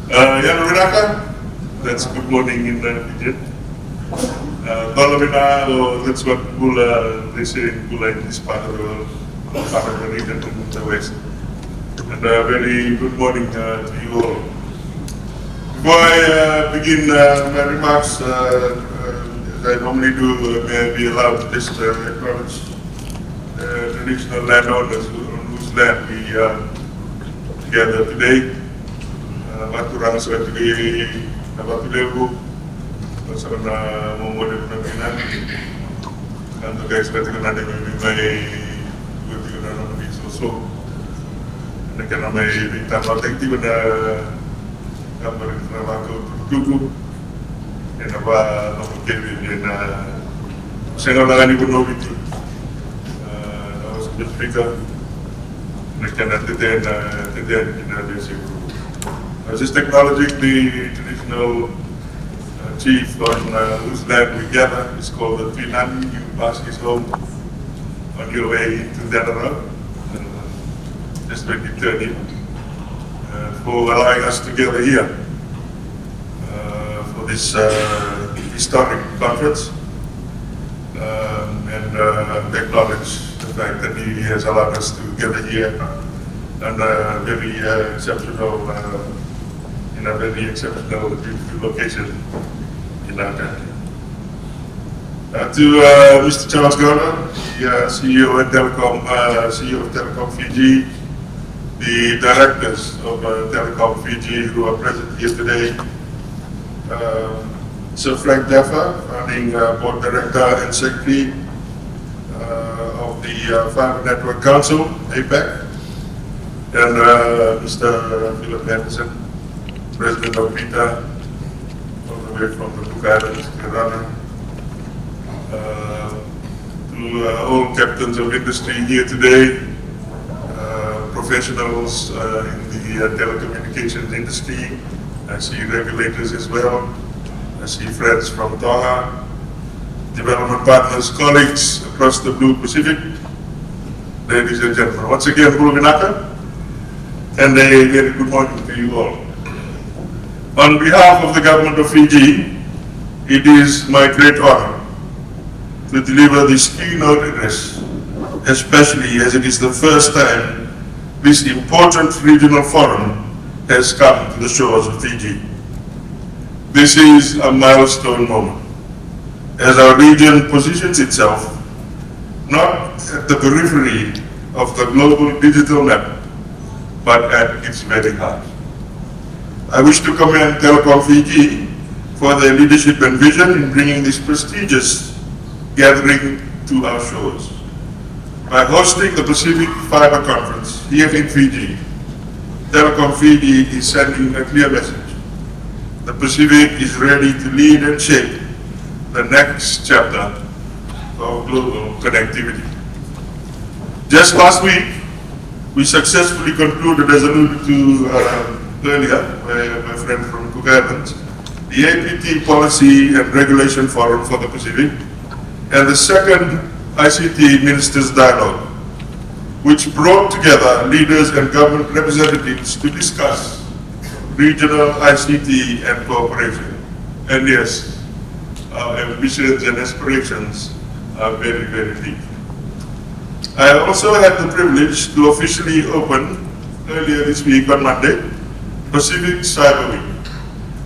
Yan Winaka, that's good morning in Fiji. Dolomina, that's what they say in Gula in this part of the world, part of the region in the west. And very good morning to you all. Before I begin my remarks, as I normally do, may I be allowed to just acknowledge traditional landowners on whose land we are together today. Baturang Swatili, Nabatulebu, Pasarana Momo de Nabinan, and the guys that are going to be my so. And I can be active in the number of Tugu and about Kevin and Sengalani Bunoviti. I was a speaker, and I can attend the I was just acknowledging the traditional chief on whose land we gather. It's called the Nadi. You pass his home on your way to Denarau, just when you turn in, for allowing us to gather here for this historic conference and acknowledge the fact that he has allowed us to gather here and very exceptional. In a very exceptional, beautiful location in our country. To Mr. Charles Garner, the CEO of Telecom Fiji, the directors of Telecom Fiji who are present here today, Sir Frank Jaffa, founding board director and secretary of the Fiber Network Council, APEC, and Mr. Philip Henderson, President of PITA, all the way from the Cook Islands, Kirana, to all captains of industry here today, professionals in the telecommunications industry. I see regulators as well. I see friends from Tonga, development partners, colleagues across the Blue Pacific. Ladies and gentlemen, once again, Buluminaka, and a very good morning to you all. On behalf of the government of Fiji, it is my great honor to deliver this keynote address, especially as it is the first time this important regional forum has come to the shores of Fiji. This is a milestone moment, as our region positions itself not at the periphery of the global digital map, but at its very heart. I wish to commend Telecom Fiji for their leadership and vision in bringing this prestigious gathering to our shores. By hosting the Pacific Fiber Conference here in Fiji, Telecom Fiji is sending a clear message. The Pacific is ready to lead and shape the next chapter of global connectivity. Just last week, we successfully concluded, as alluded to earlier by my friend from Cook Islands, the APT Policy and Regulation Forum for the Pacific, and the second ICT Ministers Dialogue, which brought together leaders and government representatives to discuss regional ICT and cooperation. And yes, our ambitions and aspirations are very, very deep. I also had the privilege to officially open earlier this week on Monday, Pacific Cyber Week,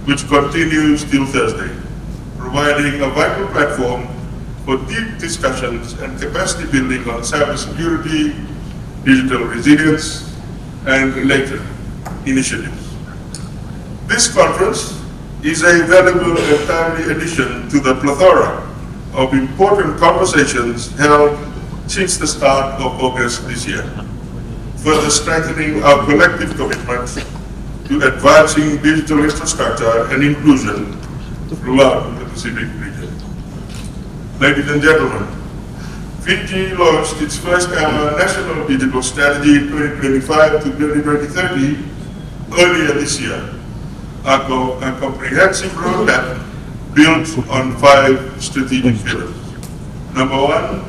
which continues till Thursday, providing a vital platform for deep discussions and capacity building on cybersecurity, digital resilience, and related initiatives. This conference is a valuable and timely addition to the plethora of important conversations held since the start of August this year, further strengthening our collective commitment to advancing digital infrastructure and inclusion throughout the Pacific region. Ladies and gentlemen, Fiji launched its first ever National Digital Strategy 2025 to 2030 earlier this year, a comprehensive roadmap built on 5 strategic pillars. Number 1,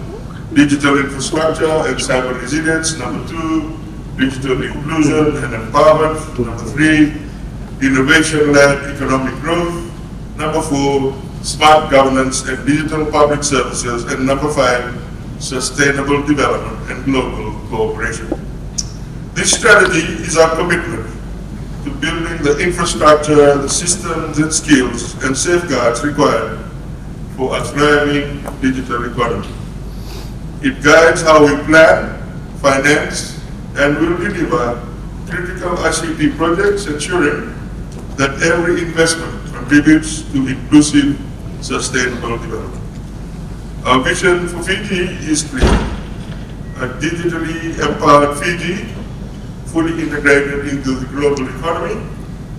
digital infrastructure and cyber resilience. Number 2, digital inclusion and empowerment. Number 3, innovation-led economic growth. Number 4, smart governance and digital public services. And number 5, sustainable development and global cooperation. This strategy is our commitment to building the infrastructure, the systems and skills and safeguards required for a thriving digital economy. It guides how we plan, finance, and will deliver critical ICT projects, ensuring that every investment contributes to inclusive, sustainable development. Our vision for Fiji is clear: a digitally empowered Fiji, fully integrated into the global economy,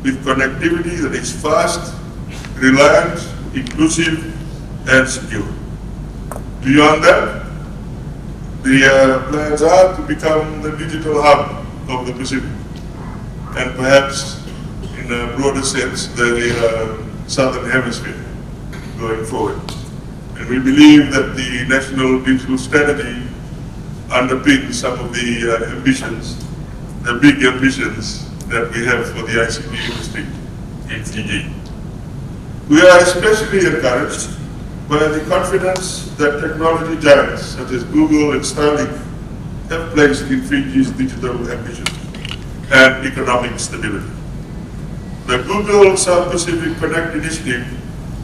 with connectivity that is fast, reliant, inclusive, and secure. Beyond that, the plans are to become the digital hub of the Pacific, and perhaps in a broader sense, the Southern Hemisphere going forward. And we believe that the National Digital Strategy underpins some of the ambitions, the big ambitions that we have for the ICT industry in Fiji. We are especially encouraged by the confidence that technology giants such as Google and Starlink have placed in Fiji's digital ambitions and economic stability. The Google South Pacific Connect initiative,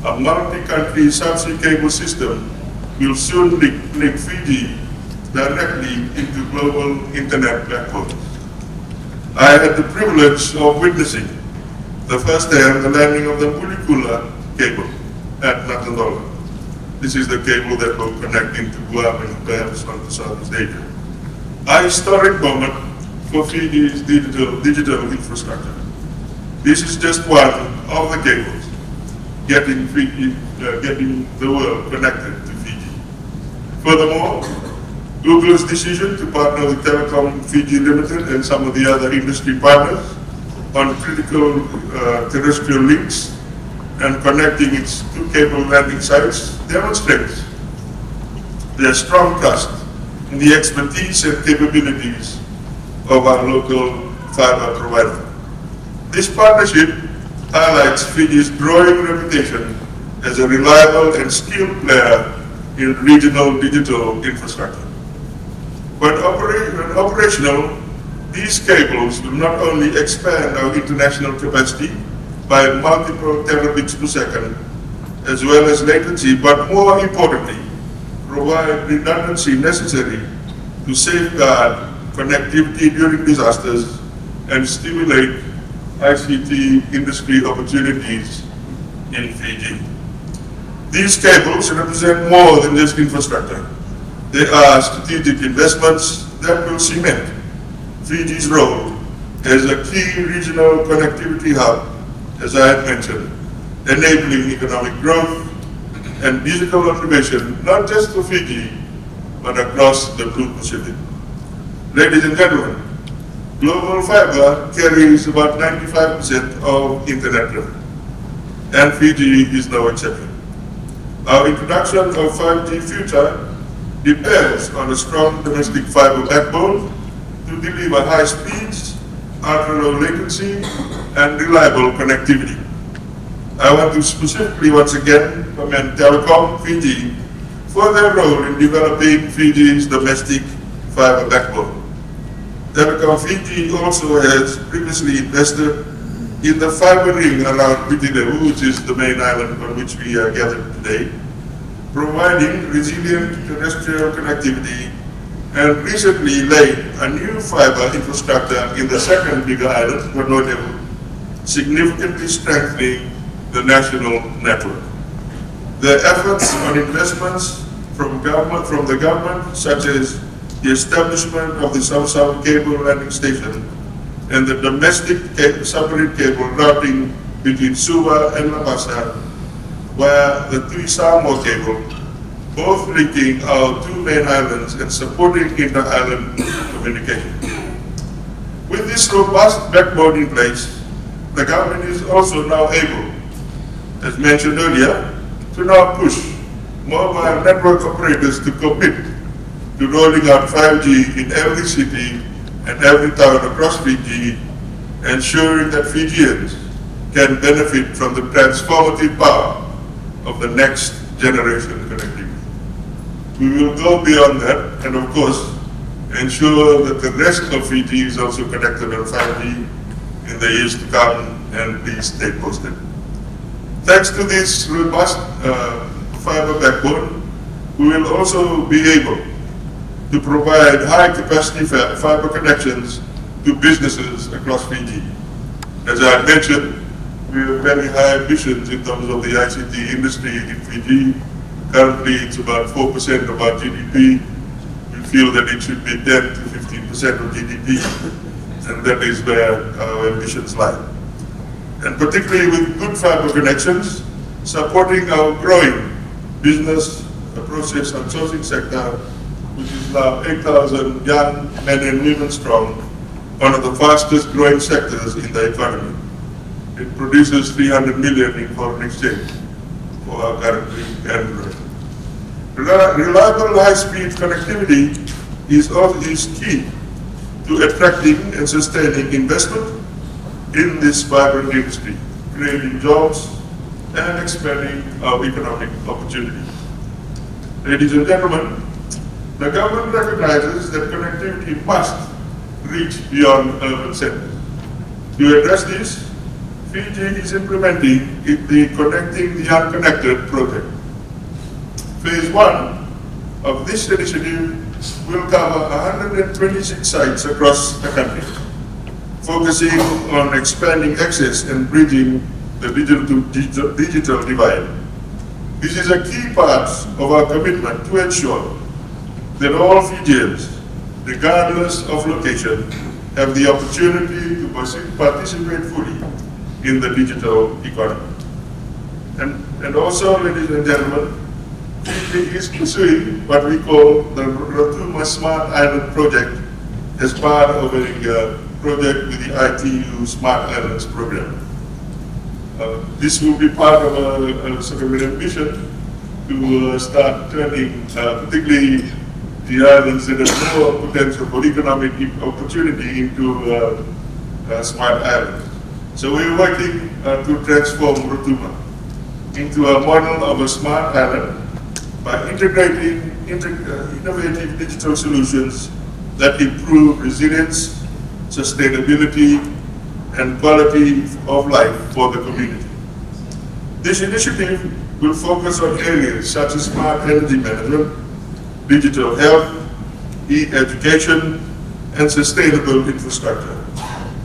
a multi-country subsea cable system, will soon link Fiji directly into global internet backbones. I had the privilege of witnessing the first-hand the landing of the Mulikula cable at Natandola. This is the cable that will connect into Guam and perhaps onto Southeast Asia. A historic moment for Fiji's digital infrastructure. This is just one of the cables getting the world connected to Fiji. Furthermore, Google's decision to partner with Telecom Fiji Limited and some of the other industry partners on critical terrestrial links and connecting its 2 cable landing sites demonstrates their strong trust in the expertise and capabilities of our local fiber provider. This partnership highlights Fiji's growing reputation as a reliable and skilled player in regional digital infrastructure. When operational, these cables will not only expand our international capacity by multiple terabits per second, as well as latency, but more importantly, provide redundancy necessary to safeguard connectivity during disasters and stimulate ICT industry opportunities in Fiji. These cables represent more than just infrastructure. They are strategic investments that will cement Fiji's role as a key regional connectivity hub, as I had mentioned, enabling economic growth and digital innovation, not just for Fiji, but across the Blue Pacific. Ladies and gentlemen, global fiber carries about 95% of internet revenue, and Fiji is no exception. Our introduction of 5G future depends on a strong domestic fiber backbone to deliver high speeds, ultra-low latency, and reliable connectivity. I want to specifically once again commend Telecom Fiji for their role in developing Fiji's domestic fiber backbone. Telecom Fiji also has previously invested in the fiber ring around Vitilevu, which is the main island on which we are gathered today, providing resilient terrestrial connectivity, and recently laid a new fiber infrastructure in the second bigger island, Manoa, significantly strengthening the national network. The efforts on investments from the government, such as the establishment of the South-South cable landing station and the domestic submarine cable routing between Suva and Labasa, where the Tui Samoa cable, both linking our 2 main islands and supporting inter-island communication. With this robust backbone in place, the government is also now able, as mentioned earlier, to now push mobile network operators to commit to rolling out 5G in every city and every town across Fiji, ensuring that Fijians can benefit from the transformative power of the next generation connectivity. We will go beyond that and of course ensure that the rest of Fiji is also connected on 5G in the years to come, and please stay posted. Thanks to this robust fiber backbone, we will also be able to provide high capacity fiber connections to businesses across Fiji. As I mentioned, we have very high ambitions in terms of the ICT industry in Fiji. Currently, it's about 4% of our GDP. We feel that it should be 10 to 15% of GDP, and that is where our ambitions lie. And particularly with good fiber connections, supporting our growing business, process and sourcing sector, which is now 8,000 young men and women strong, one of the fastest growing sectors in the economy. It produces 300 million in foreign exchange for our country and growing. Reliable high-speed connectivity is key to attracting and sustaining investment in this vibrant industry, creating jobs and expanding our economic opportunities. Ladies and gentlemen, the government recognizes that connectivity must reach beyond urban centers. To address this, Fiji is implementing the Connecting the Unconnected project. Phase 1 of this initiative will cover 126 sites across the country, focusing on expanding access and bridging the digital divide. This is a key part of our commitment to ensure that all Fijians, regardless of location, have the opportunity to participate fully in the digital economy. And also, ladies and gentlemen, Fiji is pursuing what we call the Rotuma Smart Island project as part of a project with the ITU Smart Islands program. This will be part of a sort of an ambition to start turning particularly the islands that have more potential for economic opportunity into smart islands. So we're working to transform Rotuma into a model of a smart island by integrating innovative digital solutions that improve resilience, sustainability, and quality of life for the community. This initiative will focus on areas such as smart energy management, digital health, e-education, and sustainable infrastructure,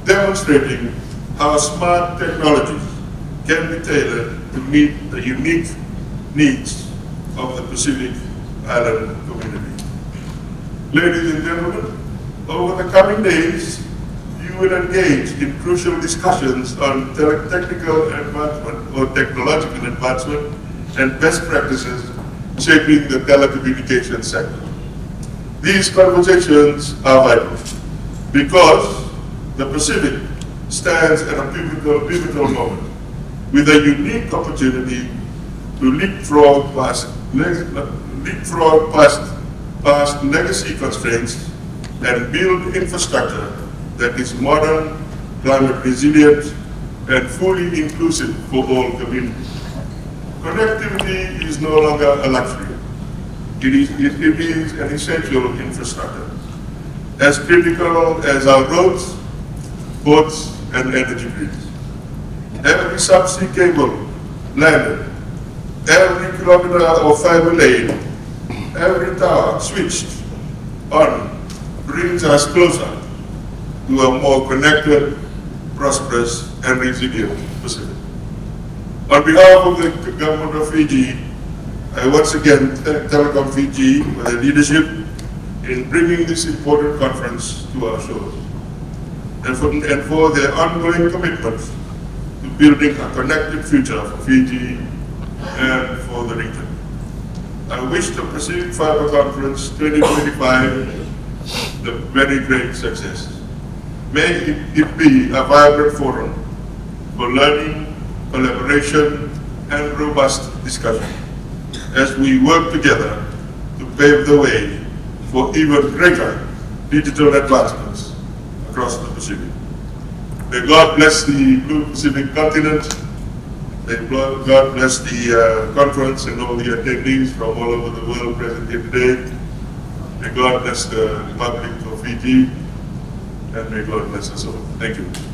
demonstrating how smart technologies can be tailored to meet the unique needs of the Pacific Island community. Ladies and gentlemen, over the coming days, you will engage in crucial discussions on technical advancement or technological advancement and best practices shaping the telecommunications sector. These conversations are vital because the Pacific stands at a pivotal moment with a unique opportunity to leapfrog past legacy constraints and build infrastructure that is modern, climate resilient, and fully inclusive for all communities. Connectivity is no longer a luxury. It is an essential infrastructure, as critical as our roads, ports, and energy grids. Every subsea cable landed, every kilometer of fiber laid, every tower switched on brings us closer to a more connected, prosperous, and resilient Pacific. On behalf of the government of Fiji, I once again thank Telecom Fiji for their leadership in bringing this important conference to our shores, and for their ongoing commitment to building a connected future for Fiji and for the region. I wish the Pacific Fiber Conference 2025 the very great success. May it be a vibrant forum for learning, collaboration, and robust discussion as we work together to pave the way for even greater digital advancements across the Pacific. May God bless the Blue Pacific continent. May God bless the conference and all the attendees from all over the world present here today. May God bless the Republic of Fiji, and may God bless us all. Thank you.